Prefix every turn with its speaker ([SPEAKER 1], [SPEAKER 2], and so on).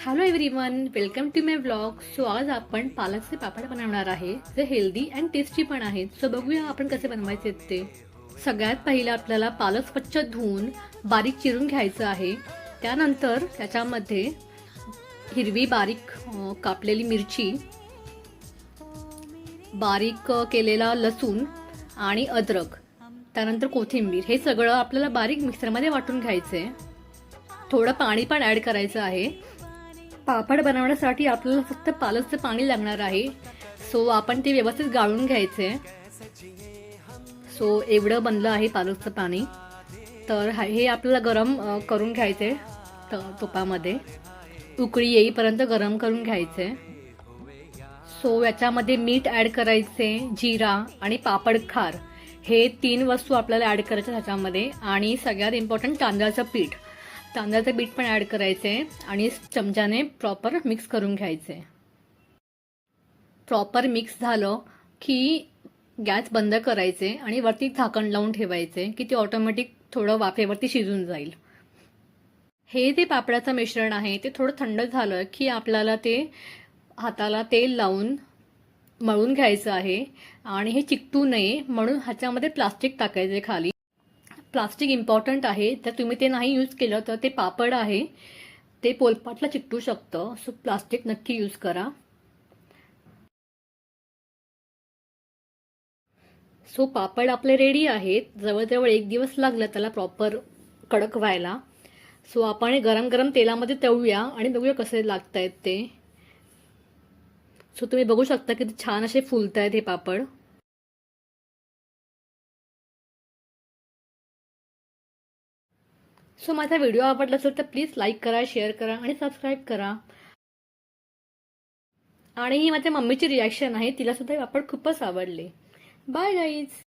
[SPEAKER 1] Hello everyone, welcome to my vlog. So आज आपण पालकचे पापड बनवणार आहे, जे हेल्दी अँड टेस्टी पण आहेत. सो बघूया आपण कसे बनवायचे ते. सगळ्यात पहिले आपल्याला पालक स्वच्छ धुवून बारीक चिरून घ्यायचं आहे. त्यानंतर त्याच्यामध्ये हिरवी बारीक कापलेली मिरची, बारीक केलेला लसूण आणि अद्रक, त्यानंतर कोथिंबीर, हे सगळं आपल्याला बारीक मिक्सरमध्ये वाटून घ्यायचे. थोडं पाणी पण ऍड करायचं आहे. पापड बनवण्यासाठी आपल्याला फक्त पालकचं पाणी लागणार आहे. सो आपण ते व्यवस्थित गाळून घ्यायचे. सो एवढं बनलं आहे पालकचं पाणी. तर हे आपल्याला गरम करून घ्यायचे तुपामध्ये. उकळी येईपर्यंत गरम करून घ्यायचे. सो याच्यामध्ये मीठ ऍड करायचे, जिरा आणि पापड खार, हे 3 वस्तू आपल्याला ऍड करायच्या ह्याच्यामध्ये. आणि सगळ्यात इम्पॉर्टंट तांदळाचं पीठ पण ऍड करायचे आणि चमच्याने प्रॉपर मिक्स करून घ्यायचे. प्रॉपर मिक्स झालं की गॅस बंद करायचे आणि वरती झाकण लावून ठेवायचे की ते ऑटोमॅटिक थोडं वाफेवरती शिजून जाईल. हे जे पापडाचं मिश्रण आहे ते थोडं थंड झालं की आपल्याला ते हाताला तेल लावून मळून घ्यायचं आहे. आणि हे चिकटू नये म्हणून ह्याच्यामध्ये प्लास्टिक टाकायचे खाली. प्लास्टिक इम्पॉर्टंट आहे, तर तुम्ही ते नाही यूज केलं तर ते पापड आहे ते पोलपाटला चिकटू शकतं. सो प्लास्टिक नक्की यूज करा. सो पापड आपले रेडी आहेत. जवळजवळ 1 दिवस लागला त्याला प्रॉपर कडक व्हायला. सो आपण हे गरम गरम तेलामध्ये तळूया आणि बघूया कसे लागतायत ते. सो तुम्ही बघू शकता किती छान असे फुलतायत हे पापड. सो माझा व्हिडिओ आवडला असेल तर प्लीज लाईक करा, शेअर करा आणि सबस्क्राईब करा. आणि ही माझ्या मम्मीची रिॲक्शन आहे, तिला सुद्धा हे पापड खूपच आवडले. Bye guys.